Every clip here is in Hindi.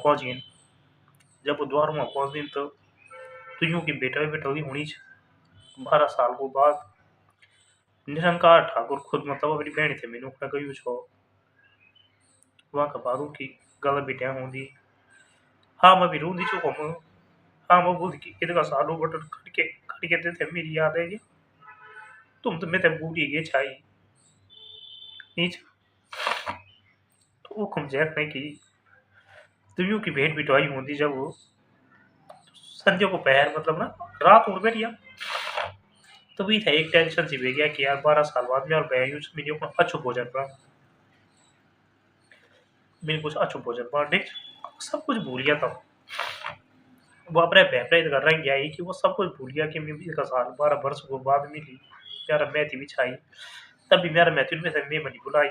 पहुंच गए। जब वो द्वार में पहुंच गए तो यूं की बेटा हुई होनी 12 साल को बाद निरंकार ठाकुर खुद मतलब अपनी बहन थे मीनू का कही छो वहां का बारू की गल बेटा होंगी। हाँ मैं भी रूंदी चुका हूँ। हाँ मैं बोल की इधर का सालू बटन खड़के थे मेरी याद है कि तुम तो मैं ते बूढ़ी गए छाई नीच तो वो कम जैक नहीं की तुम की भेंट बिटवाई होती जब वो संजय को पैर मतलब ना रात उड़ बैठिया तो भी था एक टेंशन सी भी गया कि यार 12 साल बाद में और मैं मेरे को अछूत भोजन पर मेरे कुछ अछूत भोजन पर देख सब कुछ भूल गया था। वो अपने बेपरेट कर रहा गया ही कि वो सब कुछ भूल गया कि मैं 20 साल 12 वर्ष को बाद मिली मेरा मैथी बिछाई तब भी मेरा मैथी में से मैं बनी बुलाई।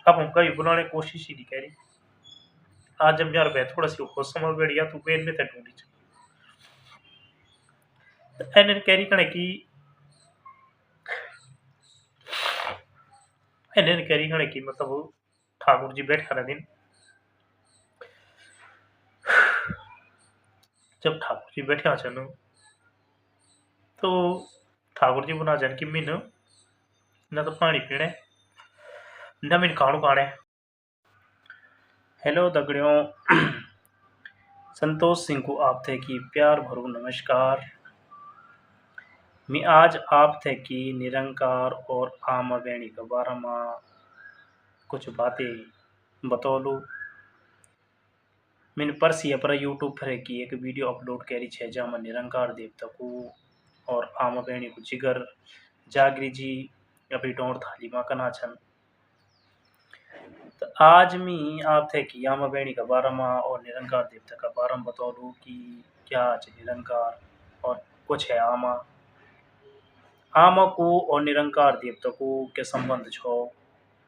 अब हम कभी बुलाने की कोशिश ही नहीं करी। आज जब मेरा मैं थोड़ा सी होश समझ बैठ गया तो पेन में था ढूंढी तो एन कैरी करने की एन कैरी करने की मतलब ठाकुर जी बैठे रहे दिन जब ठाकुर जी बैठे चलो तो ठाकुर जी बना जान कि मीन ना तो पानी पीने ना मीन खाणु खाने। हेलो दगड़ियों संतोष सिंह को आप थे कि प्यार भरो नमस्कार। मैं आज आप थे कि निरंकार और आमा बेणी के बारे में कुछ बातें बतौलू। मैंने परसी अपना यूट्यूब पर की एक वीडियो अपलोड करी है जहाँ निरंकार देवता को और आमा बेणी को जिगर जागरी जी अपनी डोर थाली में कना छन। तो आज मैं आप थे कि आमा बेणी का बारे में और निरंकार देवता का बारे में बतौलू कि क्या है निरंकार और कुछ है आमा आमा को और निरंकार देवता को क्या संबंध छो।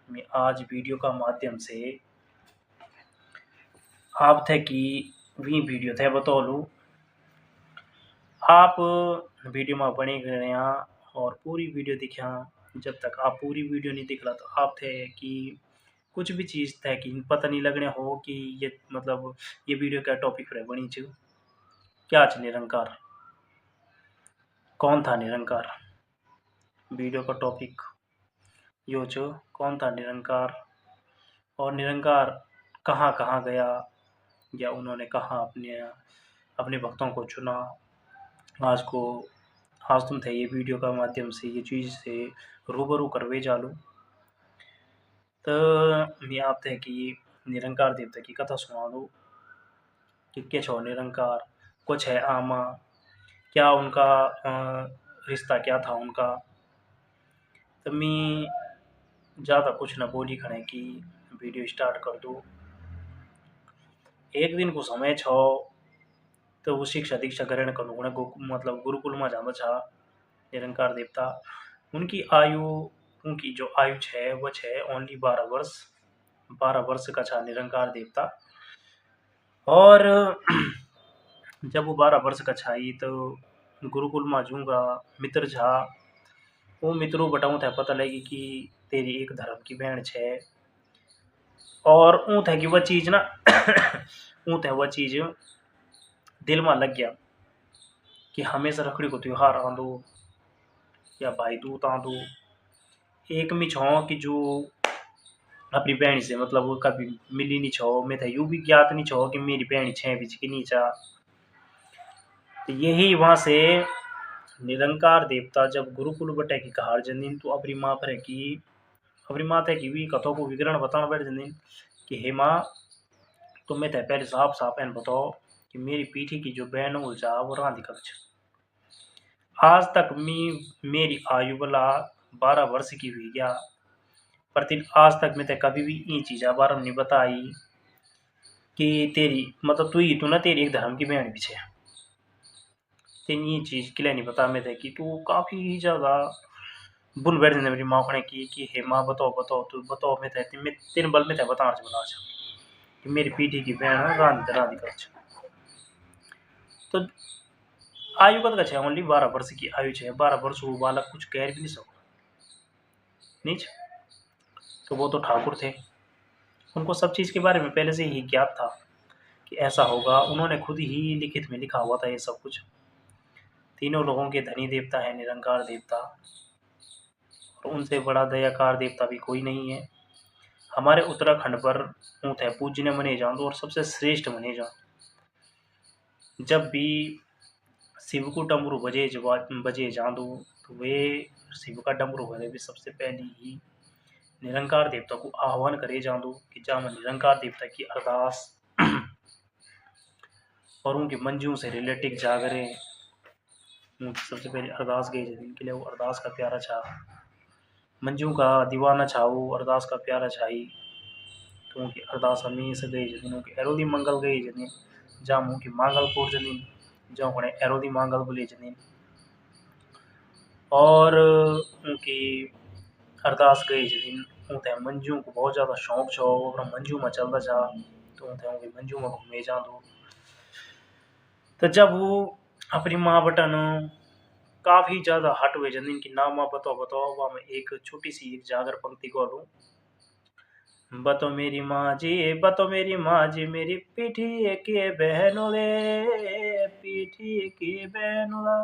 मैं आज वीडियो का माध्यम से आप थे कि वी वीडियो थे बतौलू। आप वीडियो में बने गए और पूरी वीडियो दिखा। जब तक आप पूरी वीडियो नहीं दिख रहा तो आप थे कि कुछ भी चीज़ थे कि पता नहीं लगने हो कि ये मतलब ये वीडियो क्या टॉपिक पर बनी चु क्या च निरंकार कौन था निरंकार वीडियो का टॉपिक यो चो कौन था निरंकार और निरंकार कहाँ कहाँ गया या उन्होंने कहाँ अपने अपने भक्तों को चुना। आज तुम थे ये वीडियो का माध्यम से ये चीज़ से रूबरू करवे चालू। तो मैं आप थे कि निरंकार देवता की कथा सुना दूँ कि क्या छो निरंकार कुछ है आमा क्या उनका रिश्ता क्या था उनका। तो मैं ज़्यादा कुछ न बोली खड़े कि वीडियो स्टार्ट कर दूँ। एक दिन को समय छो तो वो शिक्षा दीक्षा ग्रहण करूँ मतलब गुरुकुल में जाना छा निरंकार देवता उनकी आयु उनकी जो आयु है वो है ओनली 12 वर्ष 12 वर्ष का छा निरंकार देवता। और जब वो 12 वर्ष का छाई तो गुरुकुल में जूँगा मित्र झा वो मित्रों बताऊँ था पता लगी कि तेरी एक धर्म की बहन है और ऊँ था कि वह चीज़ ना ऊँ था वह चीज़ दिल में लग गया कि हमेशा रखड़ी को त्योहार आंदो या भाई दूत आंदो एक में छो कि जो अपनी बहन से मतलब वो कभी मिली नहीं छो मैं था यूँ भी ज्ञात नहीं छो कि मेरी बहन छः बीच की नहीं चा। तो यही वहाँ से निरंकार देवता जब गुरुकुल बटे की कहार जमीन तो अपनी माँ पर की अपनी माँ थे कि भी कथों को विवरण बताना बैठ जमीन कि हे माँ तुम मैं थे पहले साफ साफ एन बताओ कि मेरी पीठी की जो बहन उलझा वो रांधी कक्ष आज तक मेरी आयु वाला 12 वर्ष की हुई गया पर आज तक मैं कभी भी ये चीज़ बार नहीं बताई कि तेरी मतलब तू ना तेरी एक धर्म की बहन पीछे तेन ये चीज़ किले नहीं बता मैं थे कि तू काफ़ी ज़्यादा बुल बैठ जाने मेरी माँ की कि हे माँ बताओ बताओ तू बताओ मैं थे मैं तीन बल में थे बता बना कि मेरी पीठी की बहन है रांधी कर तो आयु कत का ओनली 12 वर्ष की आयु है 12 वर्ष वो बालक कुछ कह भी नहीं सको नीच। तो वो तो ठाकुर थे उनको सब चीज़ के बारे में पहले से ही ज्ञात था कि ऐसा होगा। उन्होंने खुद ही लिखित में लिखा हुआ था ये सब कुछ। तीनों लोगों के धनी देवता है निरंकार देवता, और उनसे बड़ा दयाकार देवता भी कोई नहीं है। हमारे उत्तराखंड पर ऊँट है पूज्य मने जाऊँ और सबसे श्रेष्ठ मने जाऊँ। जब भी शिव को डमरू बजे जादू, तो वे शिव का डमरू बजे भी सबसे पहले ही निरंकार देवता को आह्वान करे जादू कि जा मैं निरंकार देवता की अरदास और उनके मंजू से रिलेटेड जागरे सबसे पहले अरदास गई जिनके लिए वो अरदास का प्यारा छा मंजू का दीवाना छाऊ अरदास का प्यारा छाई। तो उनकी अरदास हमेशा गई जमीन उनकी एरोदी मंगल गई जमीन जा मुँह की मांगलपुर जमीन जो उन्हें एरोदी मांगल बोली जमीन। और उनकी अरदास गई जमीन उनते मंजू को बहुत ज़्यादा शौक छो अपना मंजू में चलता जा। तो उनके मंजू में घूमे जा दो। तो जब वो अपनी माँ बटन काफ़ी ज़्यादा हट हुए जमीन की नाम बताओ बताओ वहाँ में एक छोटी सी एक जागर पंक्ति को लूँ। बतो मेरी माँ जी मेरी पीठी के बहनोले पीठी की बहनोला।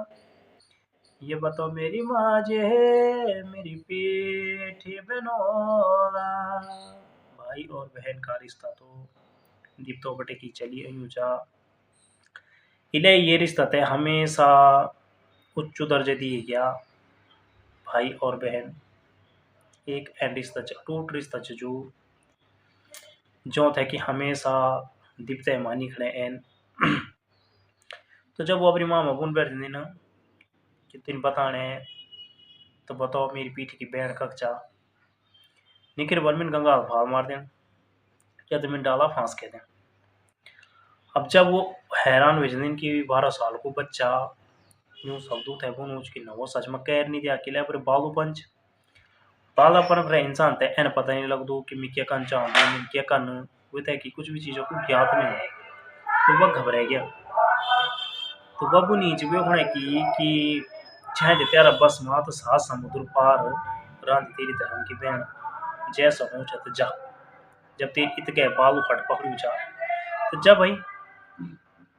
ये बतो मेरी माँ जी है मेरी पीठी बहनोला। भाई और बहन का रिश्ता तो दीप्तो बटे की चली अयूजा इले ये रिश्ता तय हमेशा उच्च दर्जे दिए गया। भाई और बहन एक एंड रिश्ता अटूट रिश्ता जो थे कि हमेशा दीप्त मानी खड़े एन। तो जब वो अपनी माँ मबून बैठ दी ना कि तीन बताने तो बताओ मेरी पीठ की बहन कक्षा निखिर बलमिन गंगा भाव मार दें या तो मिन डाला फांस के दें। अब जब वो हैरान हुए दिन की 12 साल को बच्चा यूं शब्दों थे बुन उसकी नवो सच में कैर नहीं दिया अकेले पर बालू पंच बाला पर इंसान थे एन पता नहीं लग दो कि मैं क्या करना चाहूँ मैं क्या करना वो थे कि कुछ भी चीज़ों को ज्ञात नहीं हो। तो वह घबरा गया। तो बबू नीच वे होने की कि छह तेरा बस मात सात समुद्र पार रांध तेरी धर्म की बहन जैसा हो तो जा। जब तेरी इत गए बालू फट पकड़ू जा तो जब भाई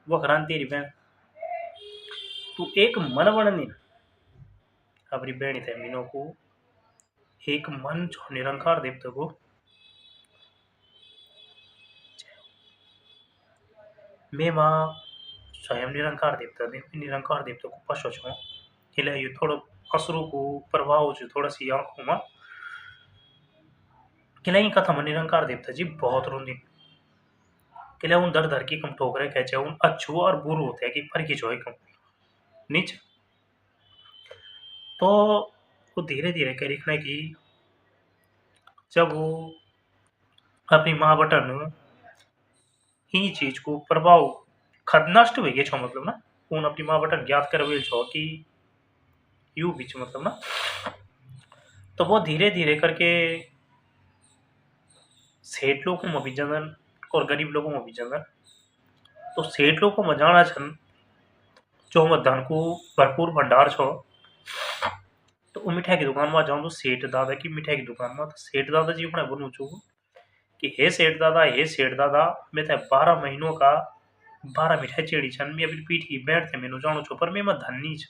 वो रांध तेरी बहन तू एक मन बननी अपनी बहनी थे मीनों को एक मन जो निरंकार देवता को मैं माँ स्वयं निरंकार देवता को पशु छो इले ये थोड़ा असुरों को प्रभाव जो थोड़ा सी आंखों में किला ही कथा में निरंकार देवता जी बहुत रोंदी किला उन दर दर की कम ठोकरे कहचे उन अच्छू और बुरू होते हैं कि फर्की जो है कम नीच। तो वो धीरे धीरे के लिखने की जब वो अपनी माँ बटन ही चीज को प्रभाव खद नष्ट हुई छो मतलब ना उन अपनी माँ बटन ज्ञात कर छो कि यू बीच मतलब ना। तो वो धीरे धीरे करके सेठ लोगों में भी जंदन और गरीब लोगों में भी जंदन। तो सेठ लोगों में जाना छन जो हम धन को भरपूर भंडार छो। तो वो मिठाई की दुकान में जाऊँ तो सेठ दादा की मिठाई की दुकान में तो सेठ दादा जी अपने बोलूँ छू कि हे सेठ दादा मैं थे 12 महीनों का 12 मिठाई चेड़ी छन मैं अपनी पीठ की बैठ थे मैंने जानो छो पर मैं धन छ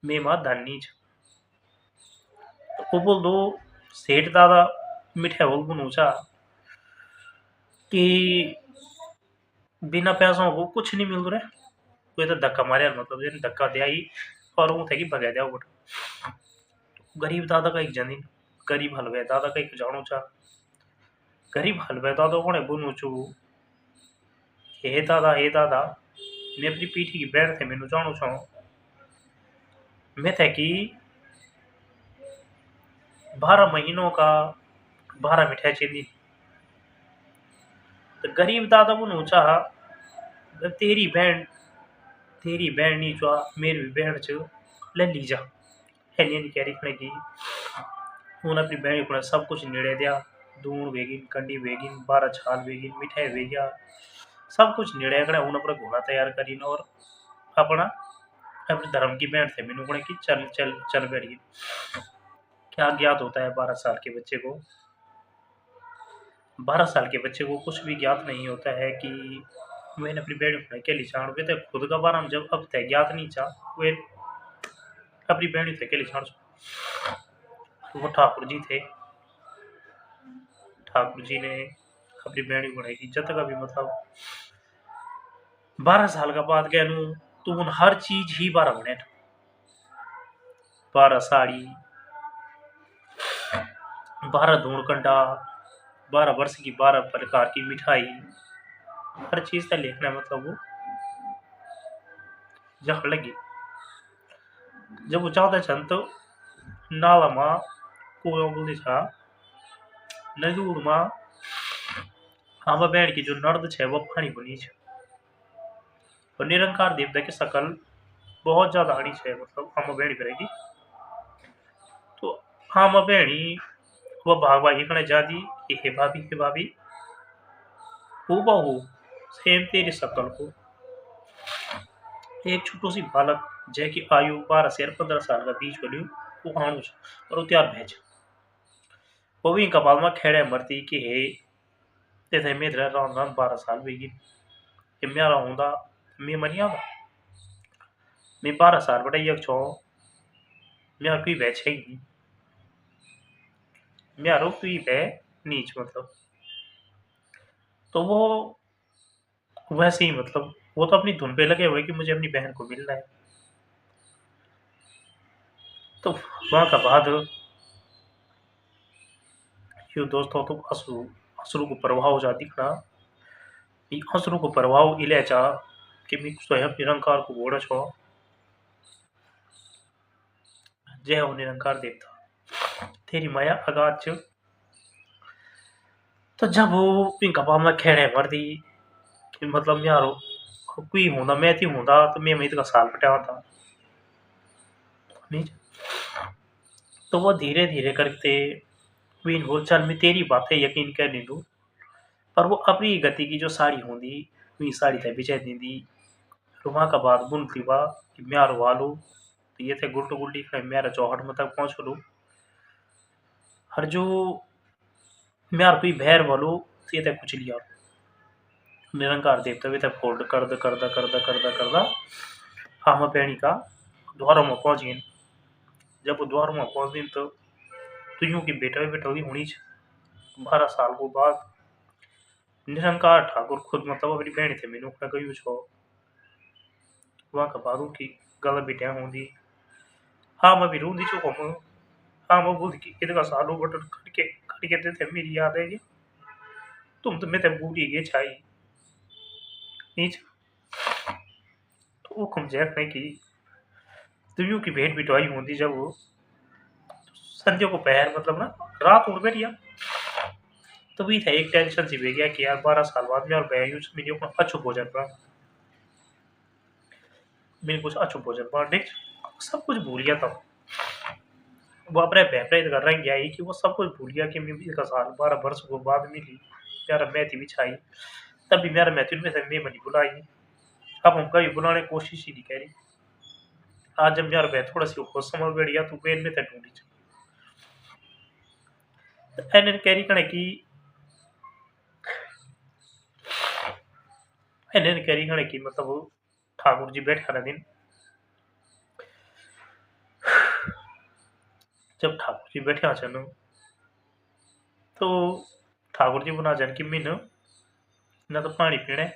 मैं धन नीच। तो वो बोल दो सेठ दादा मिठाई बोल बोलूँ चा कि बिना पैसों को कुछ नहीं मिल रहा कोई तो धक्का मारे मतलब धक्का दिया ही और वो थे कि भगा दिया वो गरीब दादा का एक जमीन गरीब हलवे दादा का एक जानो चा गरीब हलवे दादा को बोलूँ छू हे दादा मैं अपनी पीठी की बैठ थे मैंने जानो छो मैं थे कि 12 महीनों का 12 मिठाई चेंदी। तो गरीब दादा बोलूँ चा तेरी बहन नहीं चुआ मेरी भी बहन च ले ली जा है नहीं कह रही की उन्हें अपनी बहन को सब कुछ निड़े दिया दून वेगिन कंडी वेगिन 12 छाल वेगिन मिठाई वेगिया सब कुछ निड़े कर उन अपना घोड़ा तैयार करी और अपना अपने धर्म की बहन थे मीनू की चल चल चल बैठी। क्या ज्ञात होता है 12 साल के बच्चे को 12 साल के बच्चे को कुछ भी ज्ञात नहीं होता है कि मैंने अपनी बहन को अकेली छाड़ वे तो खुद का बारे में जब अब तक ज्ञात नहीं था वे अपनी बहन थे अकेली छाड़ वो ठाकुर जी थे। ठाकुर जी ने अपनी बहन को की इज्जत का भी मतलब 12 साल का बाद गया तो उन हर चीज ही 12 बने 12 साड़ी 12 धूणकंडा 12 वर्ष की 12 प्रकार की मिठाई हर चीज का लिखना मतलब वो जख लगी जब वो चाहते छन तो नालामा को बोलती था नदूरमा आमा बहन की जो नर्द है वो पानी बनी है और निरंकार देवता की शकल बहुत ज्यादा आनी है मतलब आमा बहनी करेगी तो आमा बहनी वो भागवाही कने जादी कि हे भाभी हूबहू सेम तेरी शकल को एक छोटू सी बालक जय की आयु 12 से 15 साल का बीच बोलियो वो आणु और वो त्यार भेज वो भी कपाल में खेड़े मरती कि हे ते थे मेरे राम राम 12 साल बेगी कि मेरा होंदा मैं मनी आवा मैं 12 साल बड़ा यक छो मेरा कोई बैच है ही नहीं मेरा कोई बै नीच मतलब तो वो वैसे ही मतलब वो तो अपनी धुन पे लगे हुए कि मुझे अपनी बहन को मिलना है तो वहां का बाद यो दोस्तों तो अश्रु अश्रु को प्रभाव जा दिखना ई अश्रु को प्रभाव इले चा कि मैं स्वयं निरंकार को घोड़ा छो जय हो निरंकार देवता तेरी माया अगाध च तो जब वो पिंका पामा खेड़े भर दी कि मतलब यारो कोई होंदा मैं थी होंदा तो मैं का साल पटा था नहीं तो वो धीरे धीरे करते क्वीन बोल चल मैं तेरी बातें यकीन कर नहीं लूं पर वो अपनी गति की जो साड़ी होंदी वही साड़ी थे बिछे दी रुमा का बाद बुनती बा कि म्यार वालू तो ये थे गुल्टू गुल्टी खड़े म्यारा चौहट में तक पहुंच लू हर जो म्यार कोई भैर वालू तो ये थे कुछ लिया निरंकार देवता भी थे फोल्ड करदा हम पेणी का द्वारों में पहुंच गए जब वो द्वारों में पहुंच गए तो तुझू की बेटा हुई होनी 12 साल को बाद निरंकार ठाकुर खुद मतलब अपनी बहन थे मीनू का कही छो वहां का बारू की गल बिटिया होंगी हाँ मैं भी रूंदी चो हम हाँ मैं बोलती कि इधर का सालू बटन करके थे मेरी याद है कि तुम तो मैं तो भूली गए छाई नीच तो वो कम जैक नहीं की तुझू की भेंट बिटवाई होंगी जब वो संजय को पैर मतलब ना रात उड़ बैठिया तो भी था एक टेंशन सी भी गया कि यार 12 साल बाद में और मैं मेरे को अच्छो भोजन पर मेरे कुछ अच्छो भोजन पर देख सब कुछ भूल गया था वो अपने बेपरेट कर रहा गया ही कि वो सब कुछ भूल गया कि मैं भी का साल 12 वर्ष को बाद मिली मेरा मैथी भी छाई तब भी मेरा मैथी में से मैं मनी बुलाई अब हम कभी बुलाने की कोशिश ही नहीं करी आज जब यार मैं थोड़ा सी होश समझ बैठ गया तो पेन में तक ढूंढी तो एन कैरी करने की एन कैरी करने की मतलब वो ठाकुर जी बैठा रहे दिन जब ठाकुर जी बैठे अचन तो ठाकुर जी बना जन की मीन न तो पानी पीने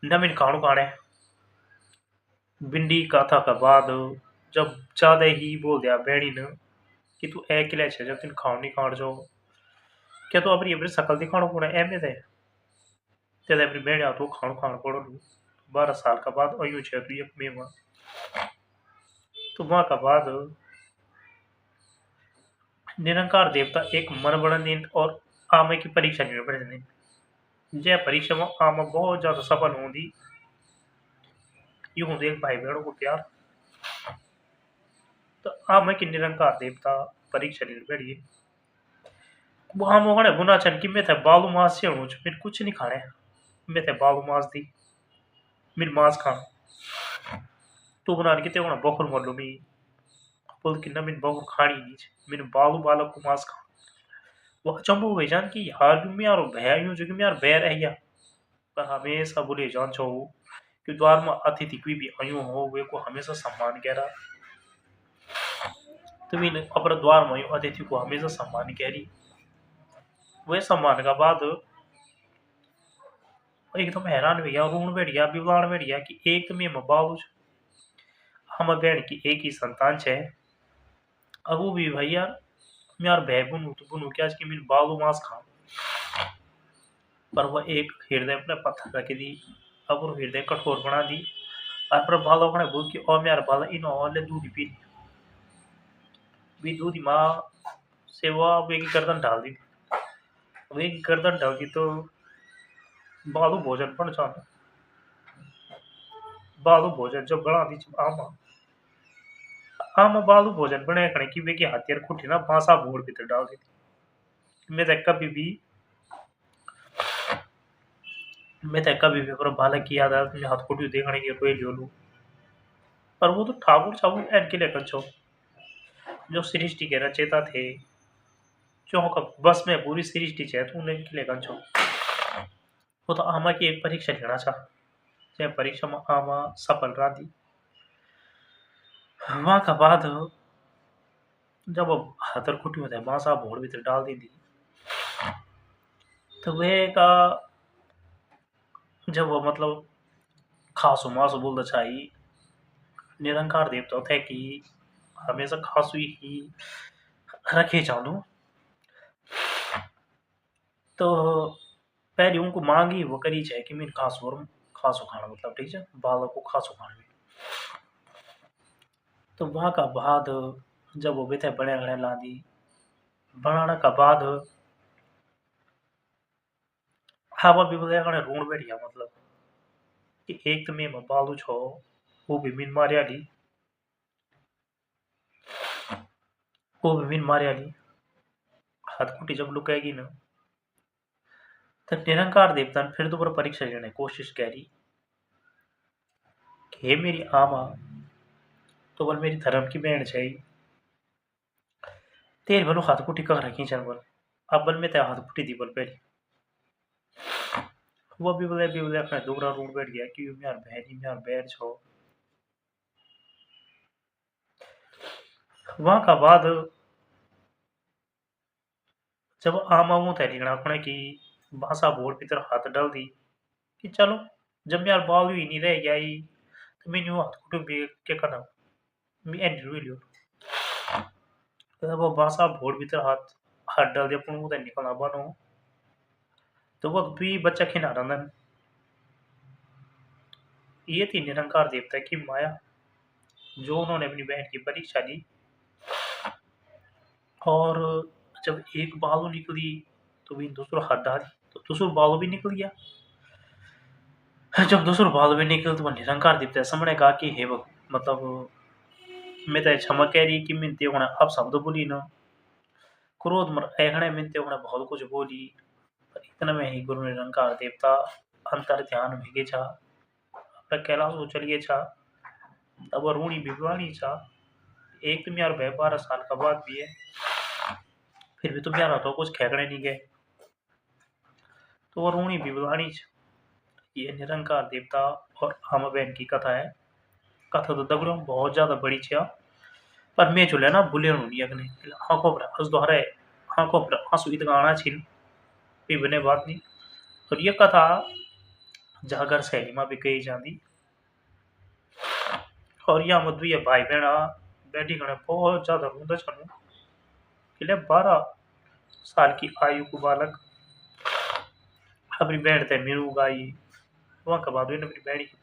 न मीन खाणु खाने भिंडी काथा का बाद जब ज्यादा ही बोल दिया बैड़ी ने कि तू ए किले छे जब तीन खाओ नहीं खाड़ जो क्या तो अपनी अपनी शकल दिखाणो पड़े एम थे जब अपनी बैड़ी आ तो खाणु खाण पड़ो 12 साल का बाद अयु छे तू एक में तो वहां का बाद निरंकार देवता एक मन बड़ा दिन और आमे की परीक्षा नहीं पड़े दिन जय परीक्षा में आमा बहुत ज्यादा सफल होंगी यूं होंगे एक भाई बहनों को प्यार तो आमे की निरंकार देवता परीक्षा नहीं बैठी वहां मोहने बुना चन कि मैं थे बालू मास से हूं फिर कुछ नहीं खाने मैं थे बालू मास दी मिल मास खा तू बना के ते होना बखर मरलो मी बोल कि ना मिन बखर खानी नहीं मिन बालू बालक को मास खा वो अचंभो हुई जान कि यार क्यों मैं यार भया यूं जो कि मैं यार बह रह गया पर हमेशा बोले जान छो कि द्वार में अतिथि कोई भी आयु हो वे को हमेशा सम्मान कह रहा तुम इन अपर द्वार में अतिथि को हमेशा सम्मान कह रही वह सम्मान का बाद एकदम हैरान भैया रून बैठ गया विवाण बैठ गया कि एक तो मैं बाबू हम बहन की एक ही संतान है अब वो भी भैया मैं यार भय बुनू तो बुनू क्या कि मेरे बालू मांस खा पर वह एक हृदय अपने पत्थर रख दी अब वो हृदय कठोर बना दी और पर बालों ने बोल कि और मेरा बाला इन और दूध पी भी दूध माँ से वो वे की गर्दन डाल दी वे की गर्दन डाल दी तो बालू भोजन पण चाहता बालू भोजन जब बना दी आमा आमा बालू भोजन बने खड़े की वे की हथियार खुटी ना भाषा भूड़ भीतर डाल दी मैं तो कभी भी पर बालक की याद आया तुझे हाथ खुटी देखने की कोई लियो लू पर वो तो ठाकुर साहब एन के लेकर छो जो सृष्टि के रचयिता थे जो का बस में पूरी सृष्टि है तो उन्हें के लेकर छो वो तो आमा की एक परीक्षा लेना चाह जब परीक्षा में आमा सफल रहा थी वहां का बाद जब वो हाथर खुटी होता है माँ साहब भोड़ भीतर डाल दी थी तो वह का जब वो मतलब खासो मासो बोलता चाहिए निरंकार देवता थे कि हमेशा खासु ही रखे चालू तो पहले उनको मांगी वो करी चाहे कि मेरे खासो और खासो खाना मतलब ठीक है बालक को खासो खाना तो वहां का बाद जब वो बेथे बड़े बड़े ला दी बनाने का बाद हवा भी बोले रूण बैठ गया मतलब कि एक तो मैं बालू छो वो भी मीन मारिया ली वो भी मीन मारिया ली हथकुटी जब लुकाएगी ना तो निरंकार देवता ने फिर दोबारा परीक्षा लेने की कोशिश करी कि हे मेरी आमा तो बल मेरी धर्म की बहन छै तेरे बलो हथकुटी कह रखी चल बल अब बल में ते हथकुटी दी बल पहली वो भी बोले अपने दोबारा रूट बैठ गया कि यार बहनी यार बैर छो वहां का बाद जब आमा मुंह तैरी अपने की भाषा बोर्ड की तरफ हाथ डाल दी कि चलो जब यार बाल ही नहीं रह गया ही तो मैं यूं हाथ कुटुंब भी क्या करना मैं एंड लियो तो वो भाषा बोर्ड भीतर हाथ हाथ डाल दिया अपन मुंह तैरी निकलना बनो तो वो भी बच्चा खिना रंदन ये थी निरंकार देवता की माया जो उन्होंने अपनी बहन की परीक्षा ली और जब एक बालू निकली तो भी दूसरा हाथ डाली तो दूसरा बालू भी निकल गया जब दूसरा बालू भी निकल तो वह निरंकार देवता सामने कहा कि हे मतलब मैं तो क्षमा कह रही कि मिनती होना अब शब्द बोली ना क्रोध मर एहणे मिनती होना बहुत कुछ बोली पर इतना में ही गुरु निरंकार देवता अंतर ध्यान भिगे छा अपना कैलाश को चलिए छा तब रूणी बिगवाणी छा एक तुम यार 12 साल का बाद भी है फिर भी तुम यार तो कुछ खेकड़े नहीं गए तो वो रूणी बिगवाणी ये निरंकार देवता और हम बहन की कथा है कथा तो दगड़ों बहुत ज्यादा बड़ी छा पर मैं जो लेना भूले नहीं अगने आंखों पर हंस दोहरे आंखों पर आंसू इतना आना छिन भी बने बात नहीं और ये कथा जागर शैली में भी कही जाती और यहाँ मत ये भाई बहन बैठी गणे बहुत ज्यादा रोंदा छनु कि 12 साल की आयु को बालक अपनी बहन ते मीरू गाई वहां का बाद अपनी बहन की